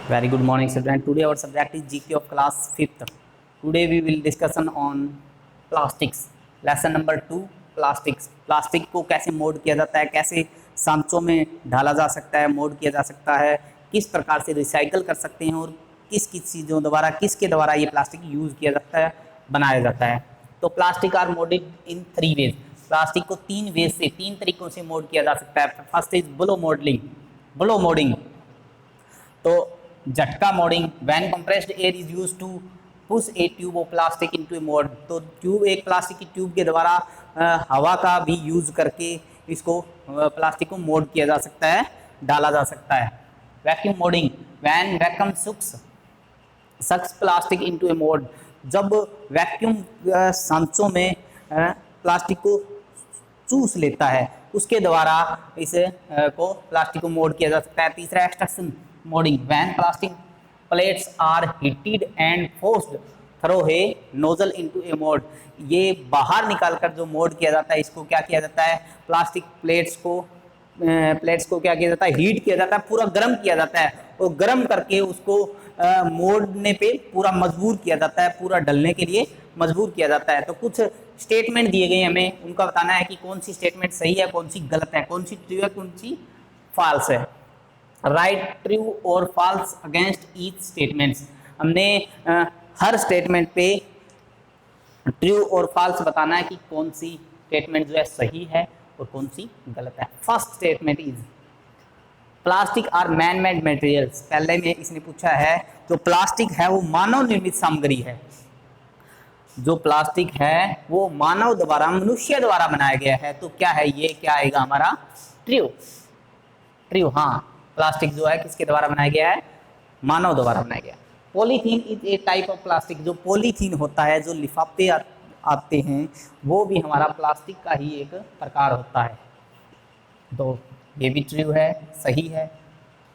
Very good morning, student. Today our subject is GK of class 5th. Today we will discussion on plastics. Lesson number 2 plastics. Plastic को कैसे mode किया जाता है, कैसे सांचों में ढाला जा सकता है, मोड किया जा सकता है, किस प्रकार से रिसाइकल कर सकते हैं और किस किस चीज़ों द्वारा किसके द्वारा ये प्लास्टिक यूज़ किया जाता है, बनाया जाता है। तो plastic are moded in 3 ways. Plastic को 3 वेज से 3 तरीकों से मोड किया जा सकता है। First is blow moulding, blow moulding. तो झटका moulding, when compressed air is used to push a tube of plastic into a mould. तो ट्यूब, एक प्लास्टिक की ट्यूब के द्वारा हवा का भी यूज करके इसको प्लास्टिक को मोड किया जा सकता है, डाला जा सकता है। Vacuum moulding, when vacuum sucks plastic into a mould. जब वैक्यूम सांचों में प्लास्टिक को चूस लेता है, उसके द्वारा इसे को प्लास्टिक को मोड किया जा सकता है। तीसरा extraction moulding, when plastic plates are heated and forced through a nozzle into a mould. ये बाहर निकालकर जो मोड किया जाता है, इसको क्या किया जाता है, प्लास्टिक प्लेट्स को क्या किया जाता है, हीट किया जाता है, पूरा गर्म किया जाता है और गर्म करके उसको मोड़ने पे पूरा मजबूर किया जाता है, पूरा डलने के लिए मजबूर किया जाता है। तो कुछ स्टेटमेंट दिए गए हमें, उनका बताना है कि कौन सी स्टेटमेंट सही है, कौन सी गलत है, कौन सी ट्रू है, कौन सी फॉल्स है। राइट, ट्रू और फॉल्स अगेंस्ट ईच स्टेटमेंट्स। हमने हर स्टेटमेंट पे ट्रू और फॉल्स बताना है कि कौन सी स्टेटमेंट जो है सही है और कौन सी गलत है। First statement is plastic are man made materials. पहले में इसने पूछा है जो प्लास्टिक है वो मानव निर्मित सामग्री है। जो प्लास्टिक है वो मानव द्वारा, मनुष्य द्वारा बनाया गया है। तो क्या है ये, क्या आएगा हमारा, ट्रू। ट्रू, हाँ, प्लास्टिक जो है किसके द्वारा बनाया गया है, मानव द्वारा बनाया गया। Polythene is a type of plastic. जो पॉलीथीन होता है, जो लिफाफे आते हैं, वो भी हमारा प्लास्टिक का ही एक प्रकार होता है। तो ये भी ट्रू है, सही है।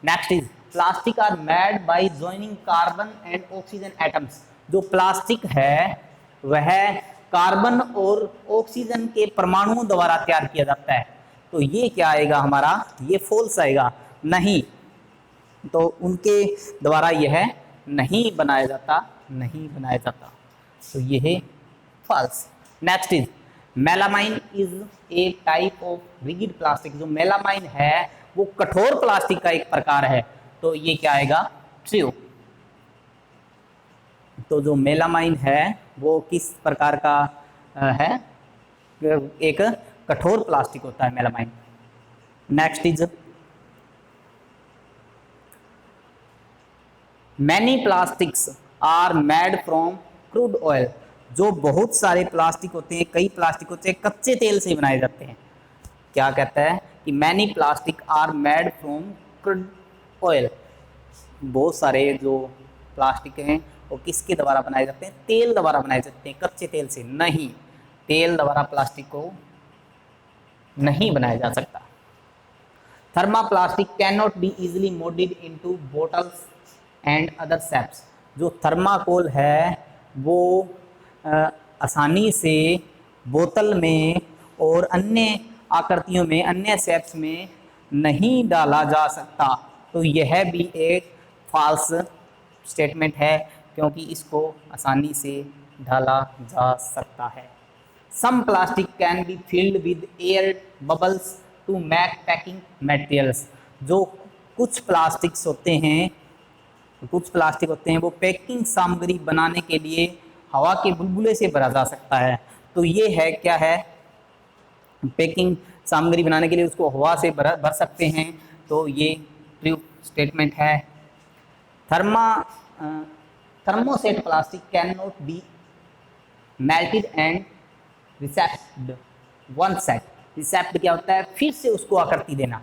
Next is plastic are made by joining carbon and oxygen atoms. जो प्लास्टिक है वह कार्बन और ऑक्सीजन के परमाणुओं द्वारा तैयार किया जाता है। तो ये क्या आएगा हमारा, ये फॉल्स आएगा, नहीं। तो उनके द्वारा यह नहीं बनाया जाता, नहीं बनाया जाता। तो ये है false. Next is melamine is a type of rigid plastic. जो मेलामाइन है वो कठोर प्लास्टिक का एक प्रकार है। तो ये क्या आएगा, ट्रू। तो जो मेलामाइन है वो किस प्रकार का है, एक कठोर प्लास्टिक होता है melamine. Next is many plastics are made from crude oil. जो बहुत सारे प्लास्टिक होते हैं, कई प्लास्टिक होते हैं, कच्चे तेल से बनाए जाते हैं। क्या कहता है कि many plastic are made from crude oil. बहुत सारे जो प्लास्टिक हैं वो किसके द्वारा बनाए जाते हैं, तेल द्वारा बनाए जाते हैं, कच्चे तेल से नहीं। तेल द्वारा प्लास्टिक को नहीं बनाया जा सकता। Thermoplastic can not be easily moulded into bottles and other shapes. जो थर्माकोल है वो आसानी से बोतल में और अन्य आकृतियों में, अन्य शेप्स में नहीं डाला जा सकता। तो यह भी एक फॉल्स स्टेटमेंट है, क्योंकि इसको आसानी से ढाला जा सकता है। Some plastic can be filled with air bubbles to make packing materials. जो कुछ प्लास्टिक्स होते हैं, वो पैकिंग सामग्री बनाने के लिए हवा के बुलबुले से भरा जा सकता है। तो ये है, क्या है, पैकिंग सामग्री बनाने के लिए उसको हवा से भर सकते हैं। तो ये ट्रू स्टेटमेंट है। Thermoset plastic can not be melted and reshaped one set. Reshaped क्या होता है, फिर से उसको आकृति देना।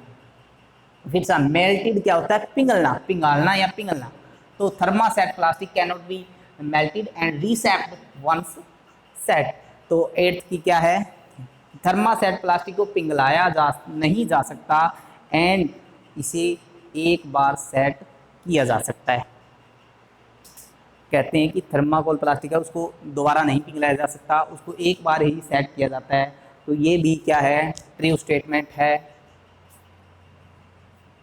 फिर से मेल्टेड क्या होता है, पिघलना, पिघालना या पिघलना। तो thermoset plastic can not be melted and reshaped once set. तो 8th की क्या है, थर्मासेट प्लास्टिक को पिघलाया नहीं जा सकता एंड इसे एक बार सेट किया जा सकता है। कहते हैं कि थर्माकोल प्लास्टिक है, उसको दोबारा नहीं पिघलाया जा सकता, उसको एक बार ही सेट किया जाता है। तो ये भी क्या है, ट्रू स्टेटमेंट है।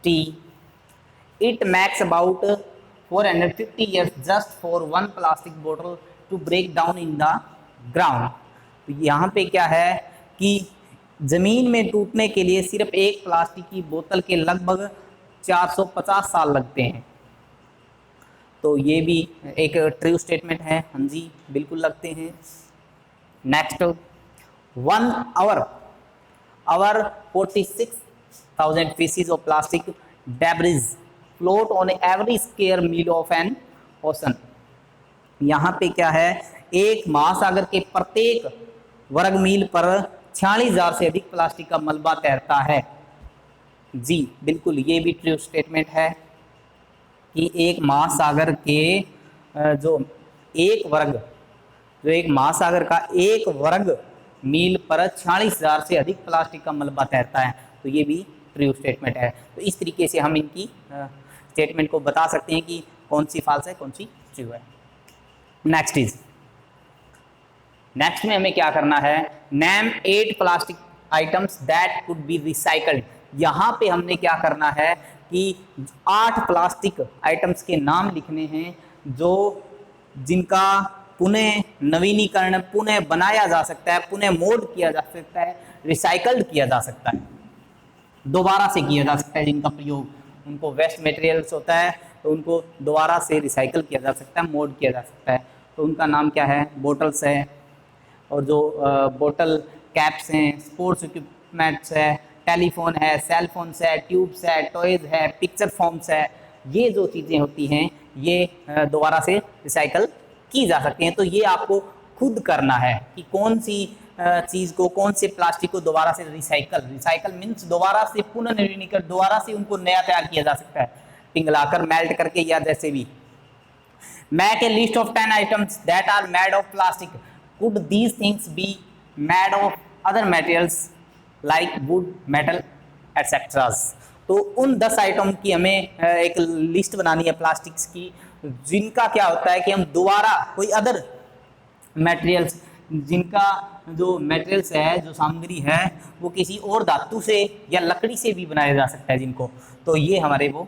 T, it makes about 450 years just for one plastic bottle to break down in the ground। तो यहाँ पे क्या है कि ज़मीन में टूटने के लिए सिर्फ एक प्लास्टिक की बोतल के लगभग 450 साल लगते हैं। तो ये भी एक ट्रू स्टेटमेंट है, हाँ जी बिल्कुल लगते हैं। Next 1 hour 46,000 pieces of plastic debris float on every square mile of an ocean। यहाँ पे क्या है, एक महासागर के प्रत्येक वर्ग मील पर 46,000 से अधिक प्लास्टिक का मलबा तैरता है। जी बिल्कुल, ये भी ट्रू स्टेटमेंट है कि एक महासागर के एक महासागर का एक वर्ग मील पर 46,000 से अधिक प्लास्टिक का मलबा तैरता है। तो ये भी ट्रू स्टेटमेंट है। तो इस तरीके से हम इनकी स्टेटमेंट को बता सकते हैं कि कौन सी फॉल्स है, कौन सी ट्रू है। नेक्स्ट में हमें क्या करना है, name 8 plastic items that could be recycled. यहाँ पे हमने क्या करना है कि 8 प्लास्टिक आइटम्स के नाम लिखने हैं जिनका पुनः नवीनीकरण, पुनः बनाया जा सकता है, पुनः मोल्ड किया जा सकता है, रिसाइकल्ड किया जा सकता है, दोबारा से किया जा सकता है। जिनका प्रयोग, उनको वेस्ट मटेरियल्स होता है तो उनको दोबारा से रिसाइकल किया जा सकता है, मोल्ड किया जा सकता है। तो उनका नाम क्या है, बोटल्स है, और जो बोतल कैप्स हैं, स्पोर्ट्स इक्विपमेंट्स है, टेलीफोन है, सेल फोन्स है, ट्यूब्स है, टॉयज़ है, पिक्चर फॉर्म्स है। ये जो चीज़ें होती हैं ये दोबारा से रिसाइकल की जा सकती हैं। तो ये आपको खुद करना है कि कौन सी चीज़ को, कौन से प्लास्टिक को दोबारा से रिसाइकल मीन्स दोबारा से पुनर्नवीनीकरण, दोबारा से उनको नया तैयार किया जा सकता है, पिघलाकर, मेल्ट करके या जैसे भी। Make a list of 10 items that are made of plastic, could these things be made of other materials like wood, metal etcetera. तो उन 10 आइटम की हमें एक लिस्ट बनानी है प्लास्टिक्स की, जिनका क्या होता है कि हम दोबारा कोई अदर मटेरियल्स, जिनका जो मटेरियल्स है, जो सामग्री है, वो किसी और धातु से या लकड़ी से भी बनाया जा सकता है जिनको। तो ये हमारे वो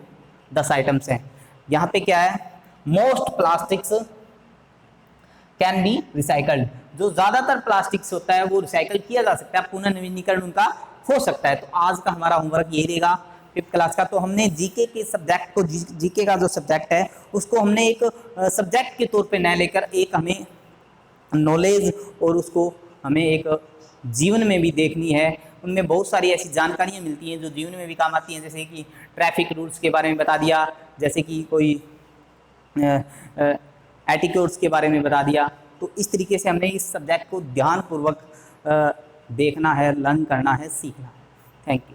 10 आइटम्स हैं। यहाँ पे क्या है, most plastics can be recycled. जो ज़्यादातर प्लास्टिक्स होता है वो रिसाइकल किया जा सकता है, पुनर्नवीनीकरण उनका हो सकता है। तो आज का हमारा होमवर्क ये रहेगा 5th क्लास का। तो हमने जीके के सब्जेक्ट को, जीके का जो सब्जेक्ट है उसको हमने एक सब्जेक्ट के तौर पे न लेकर एक हमें नॉलेज और उसको हमें एक जीवन में भी देखनी है। उनमें बहुत सारी ऐसी जानकारियाँ मिलती हैं जो जीवन में भी काम आती हैं, जैसे कि ट्रैफिक रूल्स के बारे में बता दिया, जैसे कि कोई एटिक्यूट्स के बारे में बता दिया। तो इस तरीके से हमने इस सब्जेक्ट को ध्यानपूर्वक देखना है, लर्न करना है, सीखना है। Thank you.